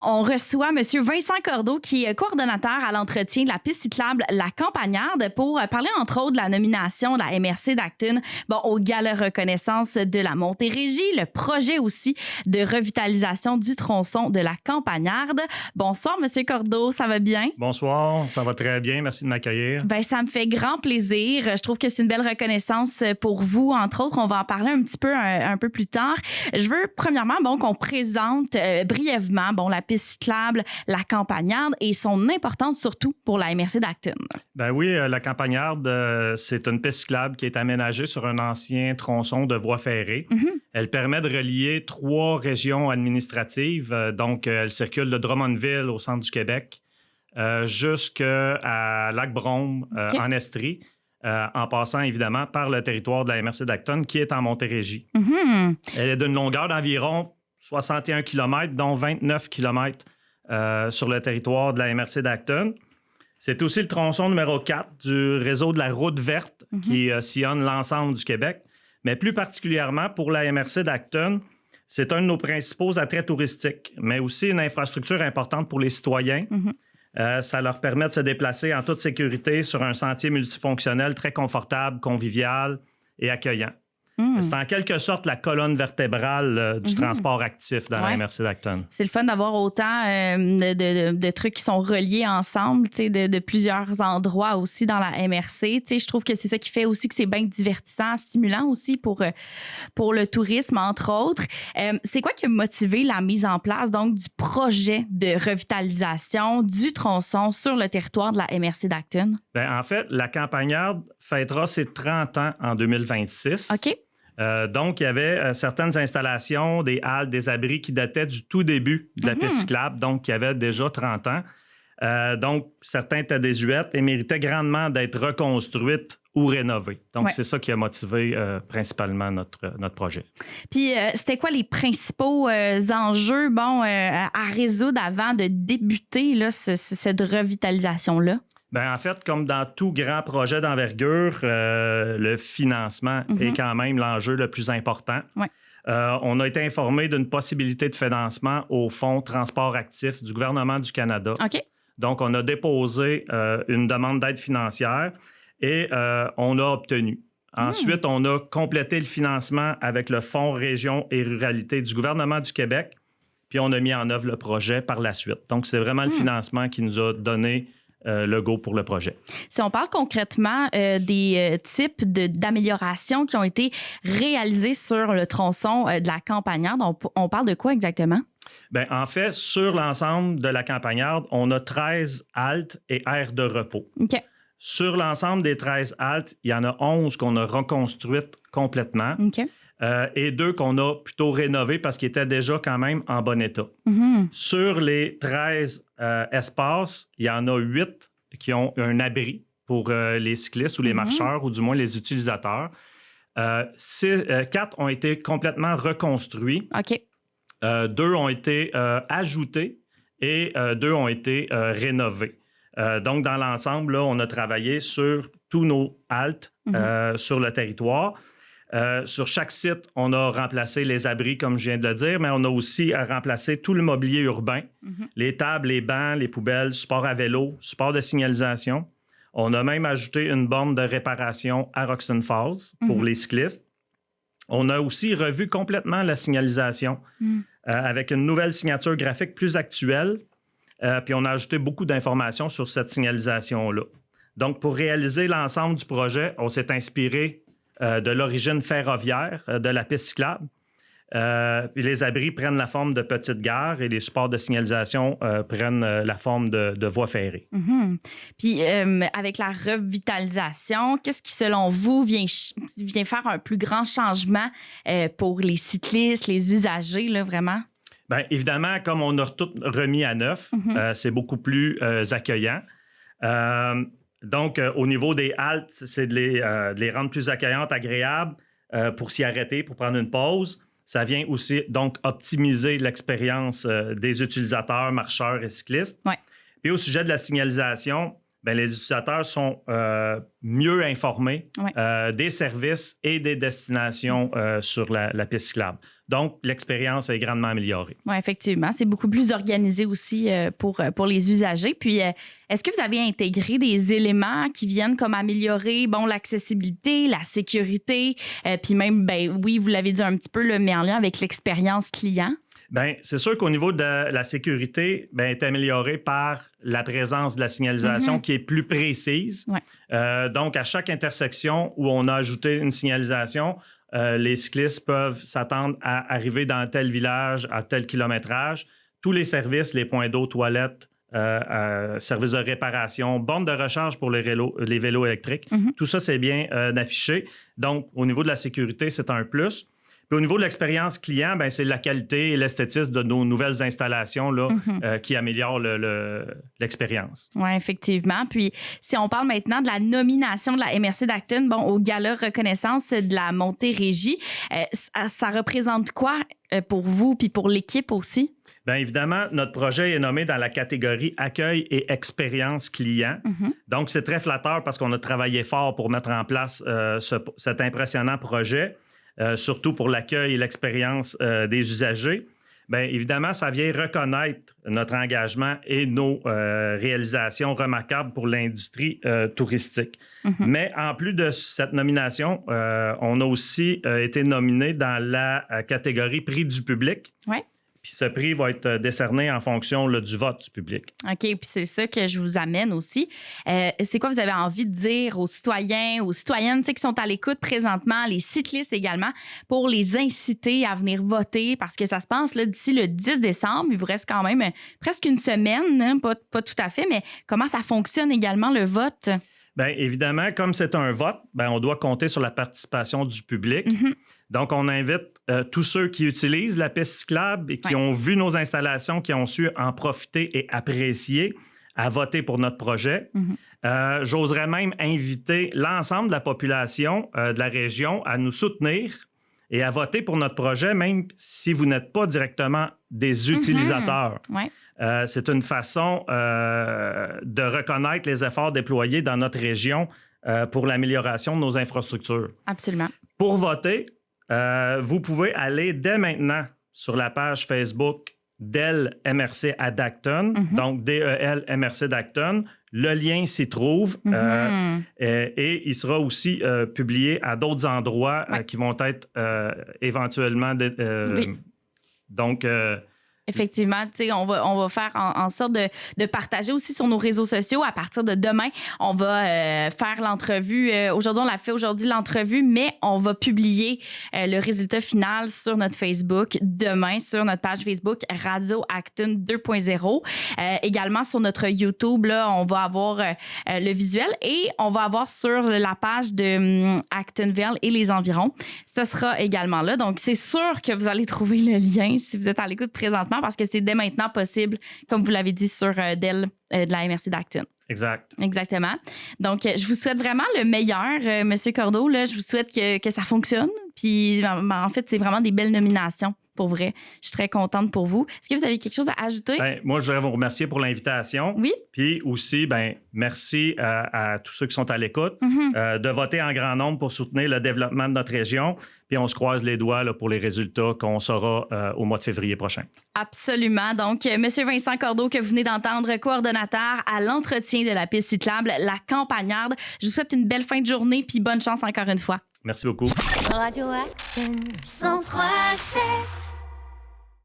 On reçoit M. Vincent Cordeau, qui est coordonnateur à l'entretien de la piste cyclable La Campagnarde, pour parler, entre autres, de la nomination de la MRC d'Acton au Gala reconnaissance de la Montérégie, le projet aussi de revitalisation du tronçon de La Campagnarde. Bonsoir, M. Cordeau, ça va bien? Bonsoir, ça va très bien. Merci de m'accueillir. Ça me fait grand plaisir. Je trouve que c'est une belle reconnaissance pour vous. Entre autres, on va en parler un petit peu un peu plus tard. Je veux, premièrement, qu'on présente brièvement la piste cyclable La Campagnarde et son importance surtout pour la MRC d'Acton. Ben oui, la Campagnarde, c'est une piste cyclable qui est aménagée sur un ancien tronçon de voie ferrée. Elle permet de relier 3 régions administratives. Donc, elle circule de Drummondville au centre du Québec jusqu'à Lac-Brome en Estrie, en passant évidemment par le territoire de la MRC d'Acton qui est en Montérégie. Elle est d'une longueur d'environ 61 km, dont 29 km sur le territoire de la MRC d'Acton. C'est aussi le tronçon numéro 4 du réseau de la route verte qui sillonne l'ensemble du Québec. Mais plus particulièrement pour la MRC d'Acton, c'est un de nos principaux attraits touristiques, mais aussi une infrastructure importante pour les citoyens. Ça leur permet de se déplacer en toute sécurité sur un sentier multifonctionnel très confortable, convivial et accueillant. C'est en quelque sorte la colonne vertébrale du transport actif dans la MRC d'Acton. C'est le fun d'avoir autant de trucs qui sont reliés ensemble, de plusieurs endroits aussi dans la MRC. Je trouve que c'est ça qui fait aussi que c'est bien divertissant, stimulant aussi pour le tourisme, entre autres. C'est quoi qui a motivé la mise en place donc du projet de revitalisation du tronçon sur le territoire de la MRC d'Acton? En fait, la Campagnarde fêtera ses 30 ans en 2026. OK. Donc, il y avait certaines installations, des halles, des abris qui dataient du tout début de la piste cyclable, donc qui avaient déjà 30 ans. Donc, certains étaient désuètes et méritaient grandement d'être reconstruites ou rénovées. Donc, c'est ça qui a motivé principalement notre projet. Puis, c'était quoi les principaux enjeux à résoudre avant de débuter là, cette revitalisation-là? En fait, comme dans tout grand projet d'envergure, le financement est quand même l'enjeu le plus important. On a été informé d'une possibilité de financement au Fonds Transport actif du gouvernement du Canada. Donc, on a déposé une demande d'aide financière et on l'a obtenu. Ensuite, on a complété le financement avec le Fonds Région et Ruralité du gouvernement du Québec, puis on a mis en œuvre le projet par la suite. Donc, c'est vraiment le financement qui nous a donné le go pour le projet. Si on parle concrètement des types d'améliorations qui ont été réalisées sur le tronçon de la Campagnarde, on parle de quoi exactement? En fait, sur l'ensemble de la Campagnarde, on a 13 haltes et aires de repos. Sur l'ensemble des 13 haltes, il y en a 11 qu'on a reconstruites complètement et 2 qu'on a plutôt rénovées parce qu'ils étaient déjà quand même en bon état. Sur les 13 espaces, il y en a 8 qui ont un abri pour les cyclistes ou les marcheurs, ou du moins les utilisateurs. 4 ont été complètement reconstruits. 2 ont été ajoutés et 2 ont été rénovés. Donc, dans l'ensemble, là, on a travaillé sur tous nos haltes sur le territoire. Sur chaque site, on a remplacé les abris, comme je viens de le dire, mais on a aussi remplacé tout le mobilier urbain, les tables, les bancs, les poubelles, support à vélo, support de signalisation. On a même ajouté une borne de réparation à Roxton Falls pour les cyclistes. On a aussi revu complètement la signalisation avec une nouvelle signature graphique plus actuelle. Puis on a ajouté beaucoup d'informations sur cette signalisation-là. Donc, pour réaliser l'ensemble du projet, on s'est inspiré de l'origine ferroviaire de la piste cyclable. Puis les abris prennent la forme de petites gares et les supports de signalisation prennent la forme de voies ferrées. Puis avec la revitalisation, qu'est-ce qui, selon vous, vient faire un plus grand changement pour les cyclistes, les usagers, là, vraiment? Évidemment, comme on a tout remis à neuf, c'est beaucoup plus accueillant. Donc, au niveau des haltes, c'est de les rendre plus accueillantes, agréables pour s'y arrêter, pour prendre une pause. Ça vient aussi, donc, optimiser l'expérience des utilisateurs, marcheurs et cyclistes. Puis au sujet de la signalisation, bien, les utilisateurs sont mieux informés des services et des destinations sur la piste cyclable. Donc, l'expérience est grandement améliorée. Oui, effectivement. C'est beaucoup plus organisé aussi pour les usagers. Puis, est-ce que vous avez intégré des éléments qui viennent comme améliorer l'accessibilité, la sécurité, puis même, oui, vous l'avez dit un petit peu, mais en lien avec l'expérience client? Bien, c'est sûr qu'au niveau de la sécurité, est améliorée par la présence de la signalisation qui est plus précise. Ouais. Donc, à chaque intersection où on a ajouté une signalisation, les cyclistes peuvent s'attendre à arriver dans tel village, à tel kilométrage. Tous les services, les points d'eau, toilettes, services de réparation, bornes de recharge pour les vélos électriques, tout ça, c'est bien affiché. Donc, au niveau de la sécurité, c'est un plus. Puis au niveau de l'expérience client, c'est la qualité et l'esthétisme de nos nouvelles installations là, qui améliorent l'expérience. Oui, effectivement. Puis si on parle maintenant de la nomination de la MRC d'Acton au Gala Reconnaissance de la Montérégie, ça représente quoi pour vous puis pour l'équipe aussi? Bien évidemment, notre projet est nommé dans la catégorie accueil et expérience client. Donc, c'est très flatteur parce qu'on a travaillé fort pour mettre en place cet impressionnant projet. Surtout pour l'accueil et l'expérience des usagers. Bien, évidemment, ça vient reconnaître notre engagement et nos réalisations remarquables pour l'industrie touristique. Mais en plus de cette nomination, on a aussi été nominé dans la catégorie prix du public. Ouais. Puis ce prix va être décerné en fonction du vote du public. OK, puis c'est ça que je vous amène aussi. C'est quoi vous avez envie de dire aux citoyens, aux citoyennes qui sont à l'écoute présentement, les cyclistes également, pour les inciter à venir voter? Parce que ça se passe d'ici le 10 décembre. Il vous reste quand même presque une semaine, hein, pas tout à fait, mais comment ça fonctionne également le vote? Bien, évidemment, comme c'est un vote, on doit compter sur la participation du public. Donc, on invite tous ceux qui utilisent la piste cyclable et qui ont vu nos installations, qui ont su en profiter et apprécier, à voter pour notre projet. J'oserais même inviter l'ensemble de la population de la région à nous soutenir et à voter pour notre projet, même si vous n'êtes pas directement des utilisateurs. C'est une façon de reconnaître les efforts déployés dans notre région pour l'amélioration de nos infrastructures. Absolument. Pour voter, vous pouvez aller dès maintenant sur la page Facebook DEL MRC à Dacton, donc DEL MRC Dacton. Le lien s'y trouve et il sera aussi publié à d'autres endroits qui vont être éventuellement... Donc... Effectivement, on va faire en sorte de partager aussi sur nos réseaux sociaux. À partir de demain, on va faire l'entrevue. Aujourd'hui, on l'a fait l'entrevue, mais on va publier le résultat final sur notre Facebook demain, sur notre page Facebook Radio Acton 2.0. Également, sur notre YouTube, là, on va avoir le visuel et on va avoir sur la page de Actonville et les environs. Ce sera également là. Donc, c'est sûr que vous allez trouver le lien si vous êtes à l'écoute présentement, parce que c'est dès maintenant possible, comme vous l'avez dit, sur DEL de la MRC d'Acton. Exact. Exactement. Donc, je vous souhaite vraiment le meilleur, M. Cordeau. Là, je vous souhaite que ça fonctionne. Puis, en fait, c'est vraiment des belles nominations. Pour vrai, je suis très contente pour vous. Est-ce que vous avez quelque chose à ajouter? Moi, je voudrais vous remercier pour l'invitation. Oui. Puis aussi, merci à tous ceux qui sont à l'écoute de voter en grand nombre pour soutenir le développement de notre région. Puis on se croise les doigts là, pour les résultats qu'on saura au mois de février prochain. Absolument. Donc, M. Vincent Cordeau, que vous venez d'entendre, coordonnateur à l'entretien de la piste cyclable, la Campagnarde. Je vous souhaite une belle fin de journée puis bonne chance encore une fois. Merci beaucoup. Radio Acton 103.7